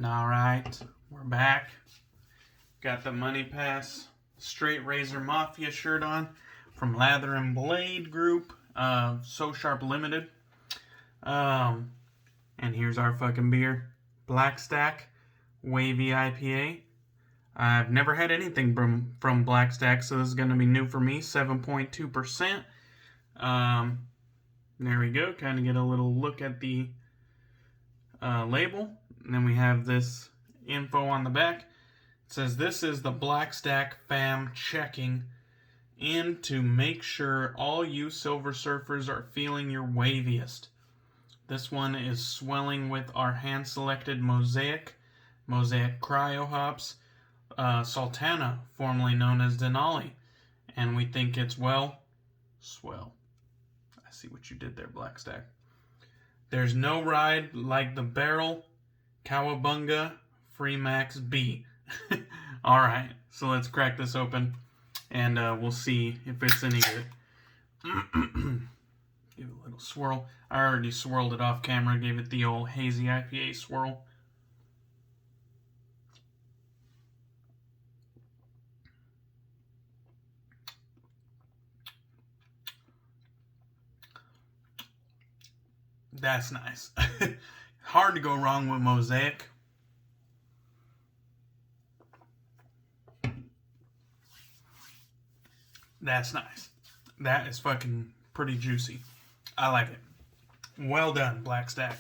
Alright, we're back. Got the Money Pass Straight Razor Mafia shirt on from Lather and Blade Group, So Sharp Limited. And here's our fucking beer. Black Stack Wavy IPA. I've never had anything from Black Stack, so this is going to be new for me. 7.2%. There we go. Kind of get a little look at the label. And then we have this info on the back. It says, this is the Black Stack fam checking in to make sure all you Silver Surfers are feeling your waviest. This one is swelling with our hand-selected Mosaic Cryo hops, Sultana, formerly known as Denali. And we think it's, well, swell. I see what you did there, Black Stack. There's no ride like the barrel Cowabunga Freemax B. Alright, so let's crack this open and we'll see if it's any good. Give it a little swirl. I already swirled it off camera, gave it the old hazy IPA swirl. That's nice. Hard to go wrong with Mosaic. That's nice. That is fucking pretty juicy. I like it. Well done, Black Stack.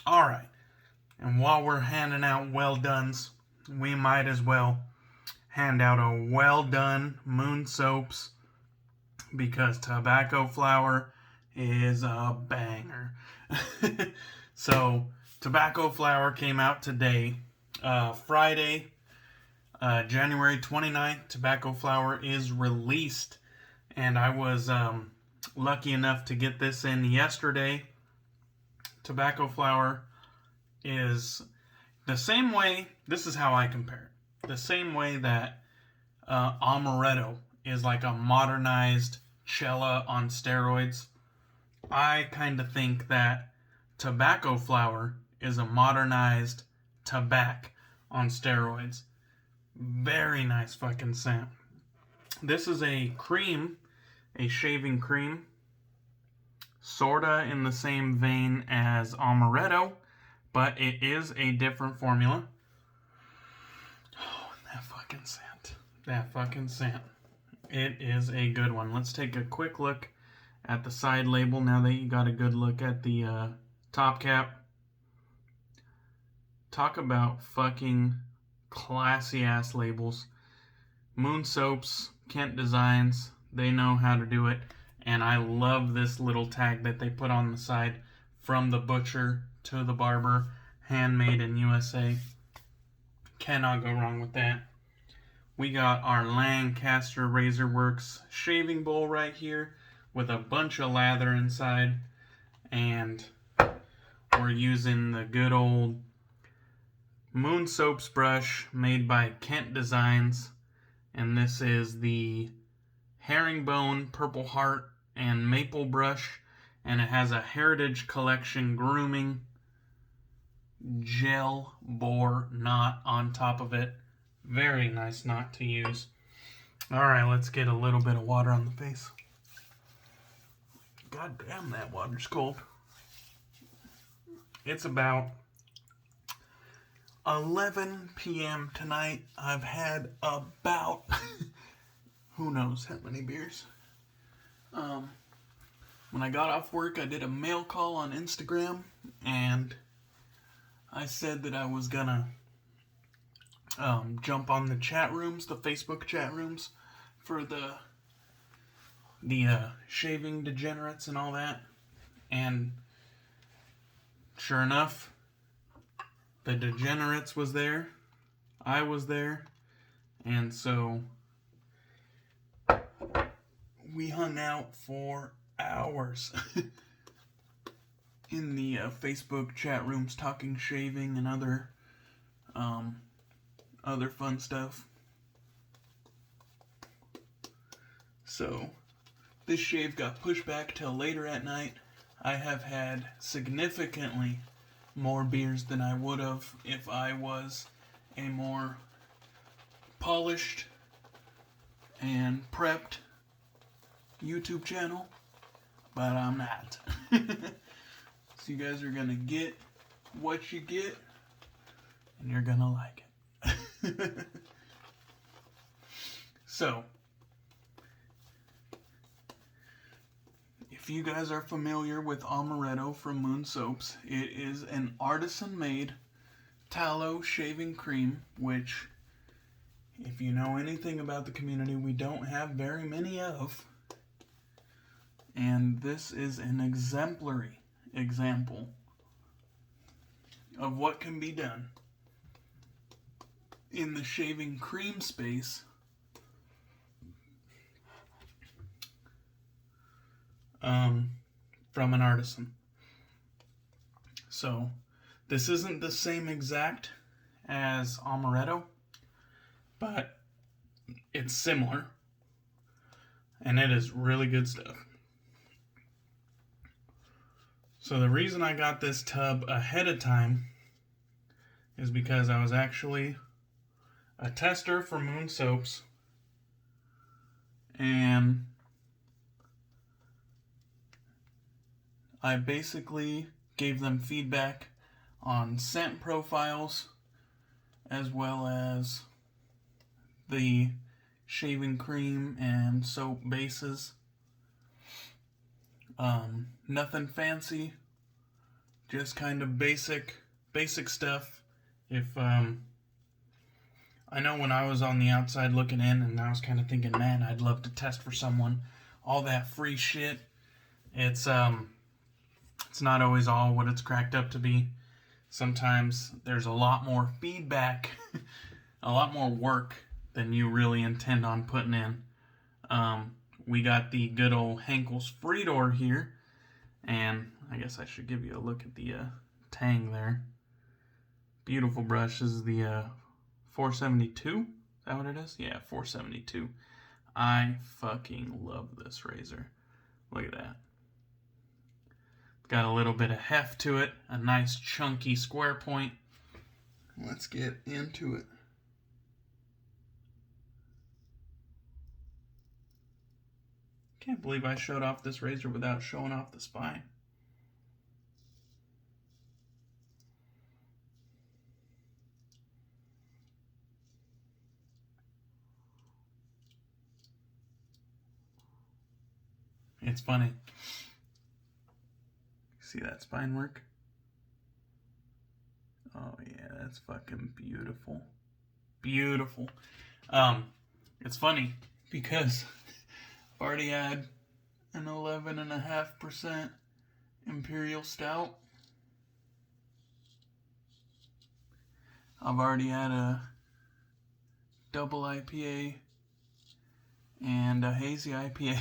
Alright. And while we're handing out well dones, we might as well hand out a well done Moon Soaps, because tobacco flower is a banger. So, tobacco flower came out today, Friday, January 29th. Tobacco flower is released, and I was lucky enough to get this in yesterday. Tobacco flower is the same way, this is how I compare it, the same way that amaretto is like a modernized Cella on steroids. I kind of think that tobacco flower is a modernized tobacco on steroids. Very nice fucking scent. This is a cream, a shaving cream, sorta in the same vein as amaretto, but it is a different formula. Oh, that fucking scent. That fucking scent. It is a good one. Let's take a quick look at the side label now that you got a good look at the top cap. Talk about fucking classy ass labels. Moon Soaps, Kent Designs, they know how to do it. And I love this little tag that they put on the side, from the butcher to the barber, handmade in USA. Cannot go wrong with that. We got our Lancaster Razor Works shaving bowl right here with a bunch of lather inside, and we're using the good old Moon Soaps brush made by Kent Designs, and this is the herringbone, purple heart, and maple brush, and it has a Heritage Collection grooming gel Boar knot on top of it. Very nice knot to use. Alright, let's get a little bit of water on the face. God damn, that water's cold. It's about 11 p.m. tonight. I've had about who knows how many beers. When I got off work, I did a mail call on Instagram, and I said that I was gonna jump on the chat rooms, the Facebook chat rooms, for the shaving degenerates and all that. And sure enough, the degenerates was there, I was there, and so we hung out for hours in the Facebook chat rooms, talking shaving and other fun stuff. So this shave got pushed back till later at night. I have had significantly more beers than I would have if I was a more polished and prepped YouTube channel, but I'm not. So you guys are gonna get what you get, and you're gonna like it. So, if you guys are familiar with Amaretto from Moon Soaps, it is an artisan-made tallow shaving cream, which, if you know anything about the community, we don't have very many of. And this is an exemplary example of what can be done in the shaving cream space from an artisan. So, this isn't the same exact as Amaretto, but it's similar, and it is really good stuff. So the reason I got this tub ahead of time is because I was actually a tester for Moon Soaps, and I basically gave them feedback on scent profiles as well as the shaving cream and soap bases. Nothing fancy, just kind of basic stuff. If I know when I was on the outside looking in, and I was kind of thinking, man, I'd love to test for someone. All that free shit, it's not always all what it's cracked up to be. Sometimes there's a lot more feedback, a lot more work than you really intend on putting in. We got the good old Henckels Friodur here, and I guess I should give you a look at the tang there. Beautiful brush. This is the 472. Is that what it is? Yeah, 472. I fucking love this razor. Look at that. Got a little bit of heft to it, a nice chunky square point. Let's get into it. Can't believe I showed off this razor without showing off the spine. It's funny. See that spine work? Oh yeah, that's fucking beautiful. Beautiful. It's funny because I've already had an 11.5% Imperial Stout. I've already had a double IPA and a hazy IPA.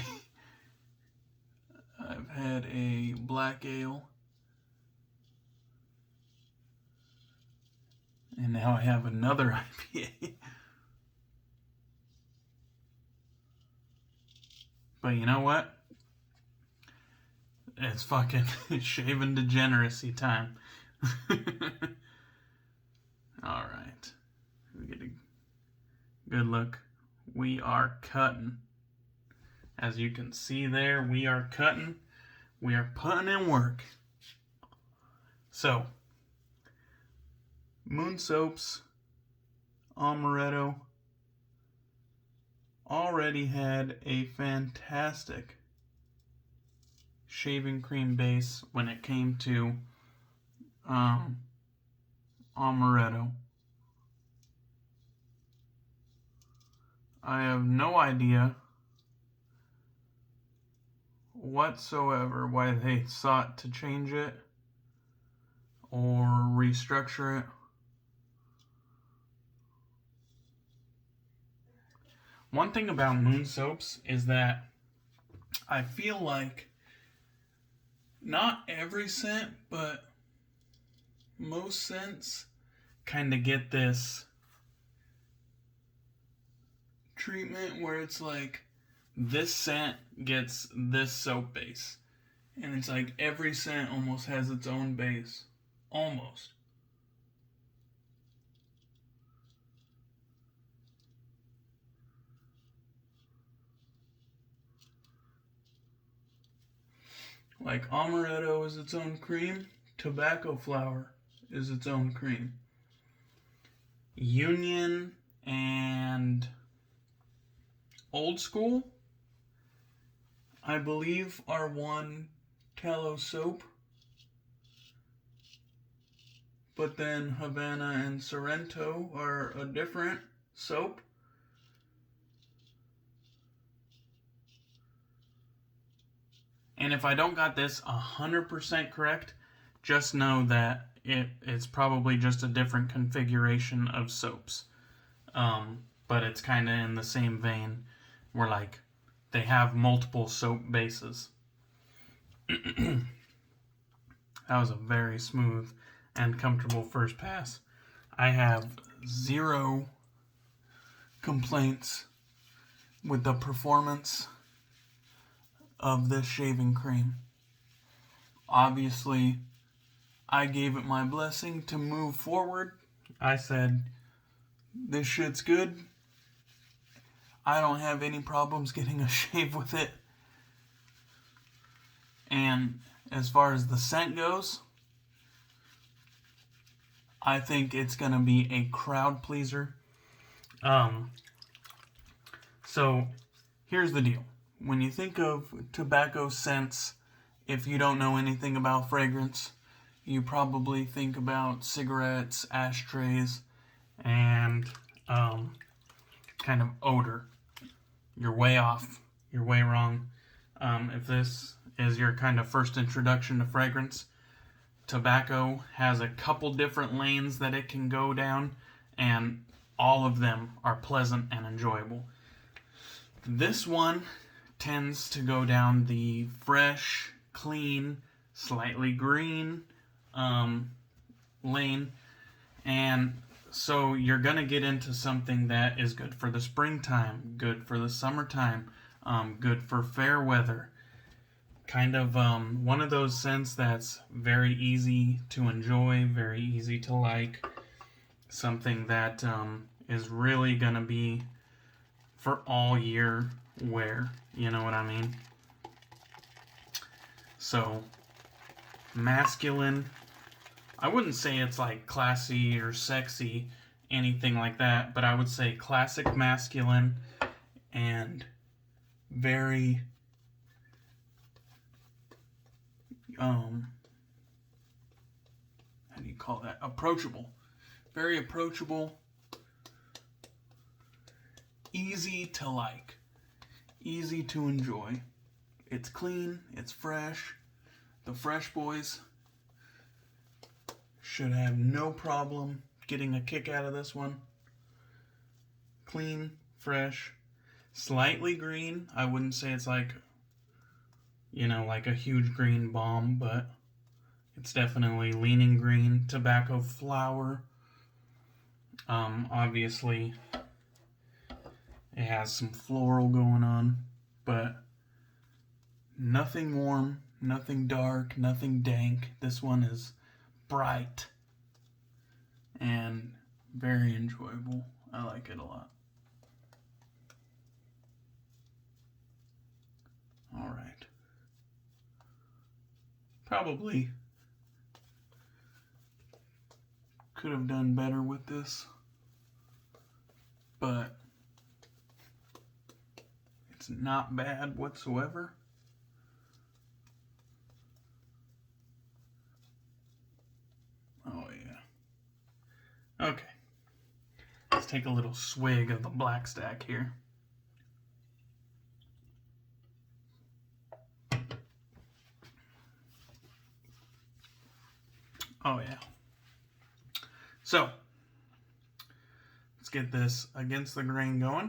I've had a black ale. And now I have another IPA. But you know what? It's fucking shaving degeneracy time. Alright. We get a good look. We are cutting. As you can see there, we are cutting. We are putting in work. So, Moon Soaps, Amaretto, already had a fantastic shaving cream base when it came to Amaretto. I have no idea whatsoever why they sought to change it or restructure it. One thing about Moon Soaps is that I feel like not every scent, but most scents kind of get this treatment where it's like this scent gets this soap base. And it's like every scent almost has its own base. Almost. Like amaretto is its own cream, tobacco flower is its own cream. Union and Old School, I believe, are one tallow soap. But then Havana and Sorrento are a different soap. And if I don't got this 100% correct, just know that it's probably just a different configuration of soaps. But it's kind of in the same vein where, like, they have multiple soap bases. That was a very smooth and comfortable first pass. I have 0 complaints with the performance of this shaving cream. Obviously, I gave it my blessing to move forward. I said, this shit's good. I don't have any problems getting a shave with it. And as far as the scent goes, I think it's going to be a crowd pleaser. So, here's the deal. When you think of tobacco scents, if you don't know anything about fragrance, you probably think about cigarettes, ashtrays, and kind of odor. You're way off. You're way wrong. If this is your kind of first introduction to fragrance, tobacco has a couple different lanes that it can go down, and all of them are pleasant and enjoyable. This one tends to go down the fresh, clean, slightly green lane, and so you're going to get into something that is good for the springtime, good for the summertime, good for fair weather. Kind of one of those scents that's very easy to enjoy, very easy to like. Something that is really going to be for all year wear. You know what I mean? So, masculine. I wouldn't say it's like classy or sexy, anything like that, but I would say classic masculine and very how do you call that? Approachable. Very approachable. Easy to like. Easy to enjoy. It's clean. It's fresh. The fresh boys should have no problem getting a kick out of this one. Clean, fresh, slightly green. I wouldn't say it's like, like a huge green bomb, but it's definitely leaning green. Tobacco flower. Obviously, it has some floral going on, but nothing warm, nothing dark, nothing dank. This one is bright and very enjoyable. I like it a lot. All right. Probably could have done better with this, but it's not bad whatsoever. Oh yeah. Okay. Let's take a little swig of the black stack here. Oh yeah. So, let's get this against the grain going.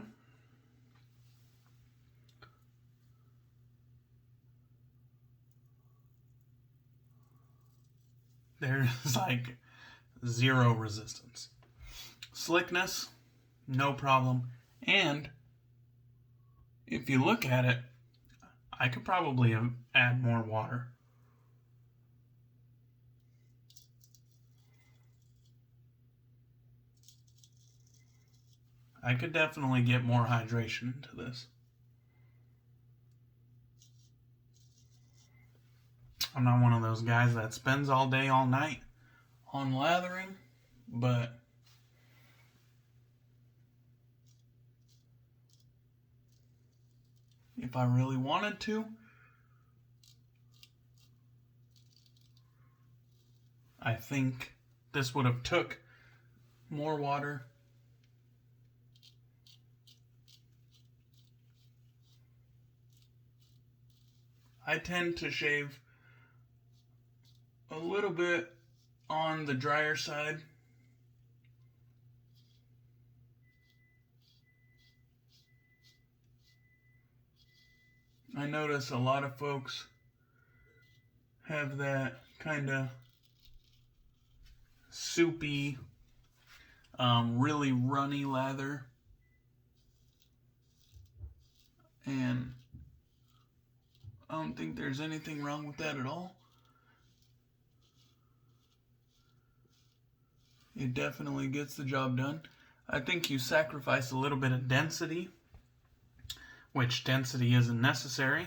There's like 0 resistance. Slickness, no problem. And if you look at it, I could probably add more water. I could definitely get more hydration into this. I'm not one of those guys that spends all day, all night on lathering, but if I really wanted to, I think this would have took more water. I tend to shave a little bit on the drier side. I notice a lot of folks have that kind of soupy, really runny lather. And I don't think there's anything wrong with that at all. It definitely gets the job done. I think you sacrifice a little bit of density, which density isn't necessary,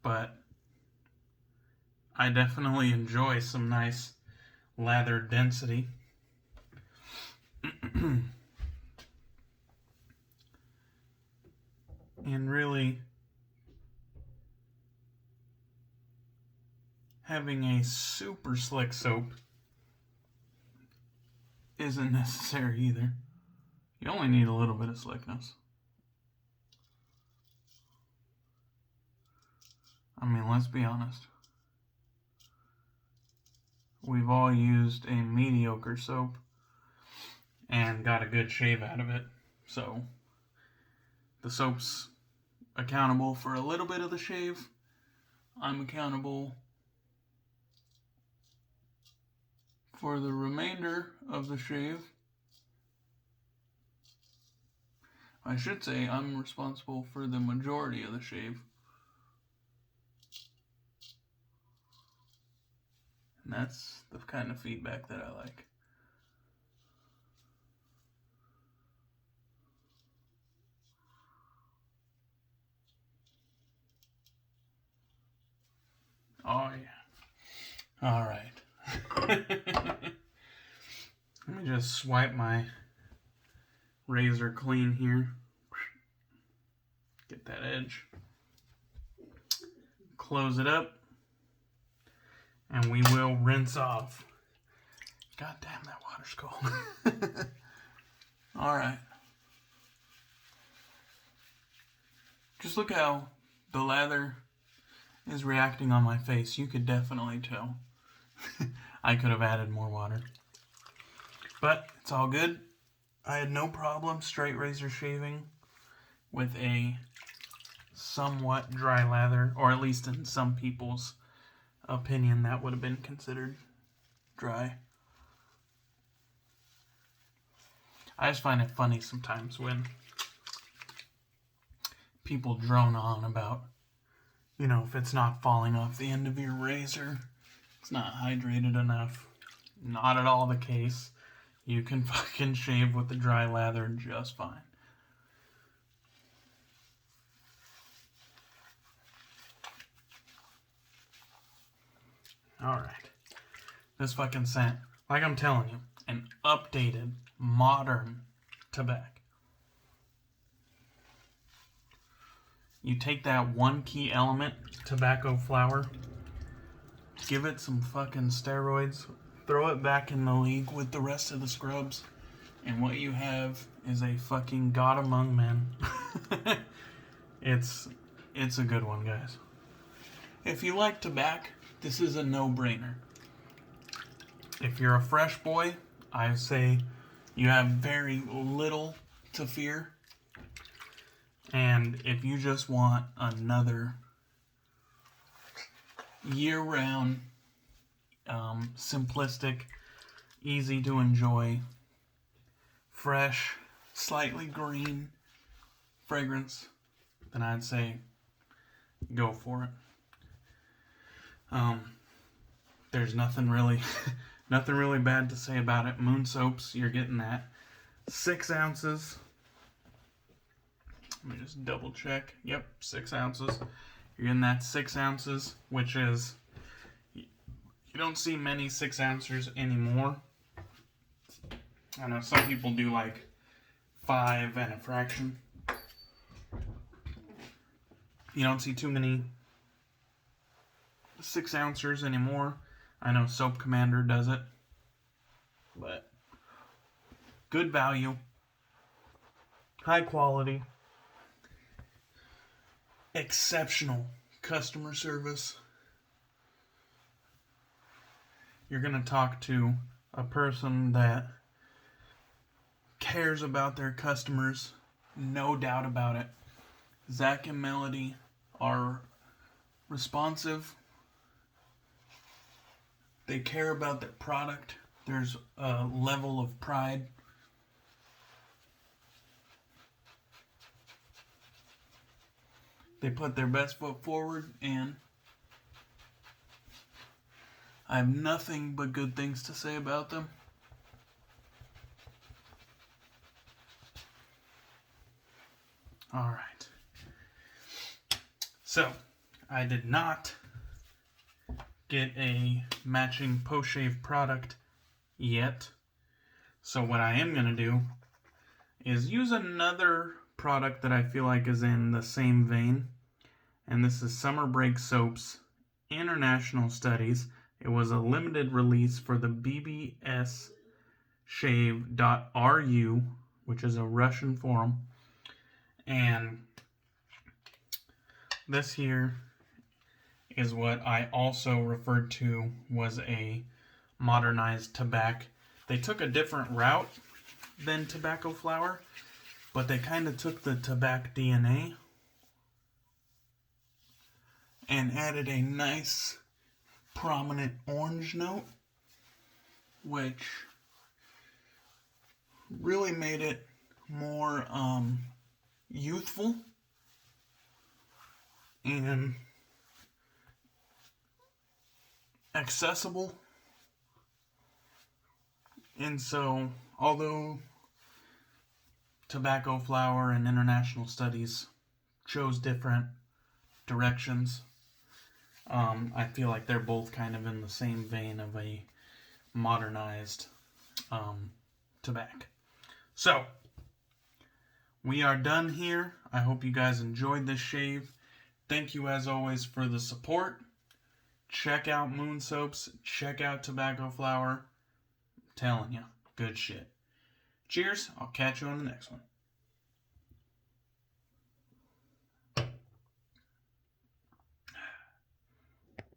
but I definitely enjoy some nice lather density. And really, having a super slick soap isn't necessary either. You only need a little bit of slickness. I mean, let's be honest. We've all used a mediocre soap and got a good shave out of it. So, the soap's accountable for a little bit of the shave. I'm accountable for the remainder of the shave. I should say I'm responsible for the majority of the shave. And that's the kind of feedback that I like. Oh yeah. All right. Let me just swipe my razor clean here. Get that edge. Close it up. And we will rinse off. God damn, that water's cold. Alright. Just look how the lather is reacting on my face. You could definitely tell. I could have added more water. But it's all good. I had no problem straight razor shaving with a somewhat dry lather, or at least in some people's opinion that would have been considered dry. I just find it funny sometimes when people drone on about, you know, if it's not falling off the end of your razor, it's not hydrated enough. Not at all the case. You can fucking shave with the dry lather just fine. Alright. This fucking scent, like I'm telling you, an updated, modern tobacco. You take that one key element, tobacco flower, give it some fucking steroids, throw it back in the league with the rest of the scrubs, and what you have is a fucking god among men. It's a good one, guys. If you like tobacco, this is a no-brainer. If you're a fresh boy, I say you have very little to fear. And if you just want another year-round, simplistic, easy to enjoy, fresh, slightly green fragrance, then I'd say go for it. There's nothing really bad to say about it. Moon soaps, you're getting that. 6 ounces. Let me just double check. Yep, 6 ounces. You're in that 6 ounces, which is, you don't see many 6 ounces anymore. I know some people do like 5 and a fraction. You don't see too many 6 ounces anymore. I know Soap Commander does it. But good value. High quality. Exceptional customer service. You're going to talk to a person that cares about their customers. No doubt about it. Zach and Melody are responsive. They care about their product. There's a level of pride. They put their best foot forward, and I have nothing but good things to say about them. Alright. So, I did not get a matching post-shave product yet. So what I am going to do is use another product that I feel like is in the same vein. And this is Summer Break Soaps International Studies. It was a limited release for the bbsshave.ru, which is a Russian forum. And this here is what I also referred to was a modernized tobacco. They took a different route than tobacco flower, but they kind of took the tobacco DNA and added a nice prominent orange note, which really made it more youthful and accessible. And so, although tobacco flower and international studies chose different directions, I feel like they're both kind of in the same vein of a modernized tobacco. So, we are done here. I hope you guys enjoyed this shave. Thank you as always for the support. Check out Moon Soaps. Check out Tobacco Flower. I'm telling you, good shit. Cheers. I'll catch you on the next one.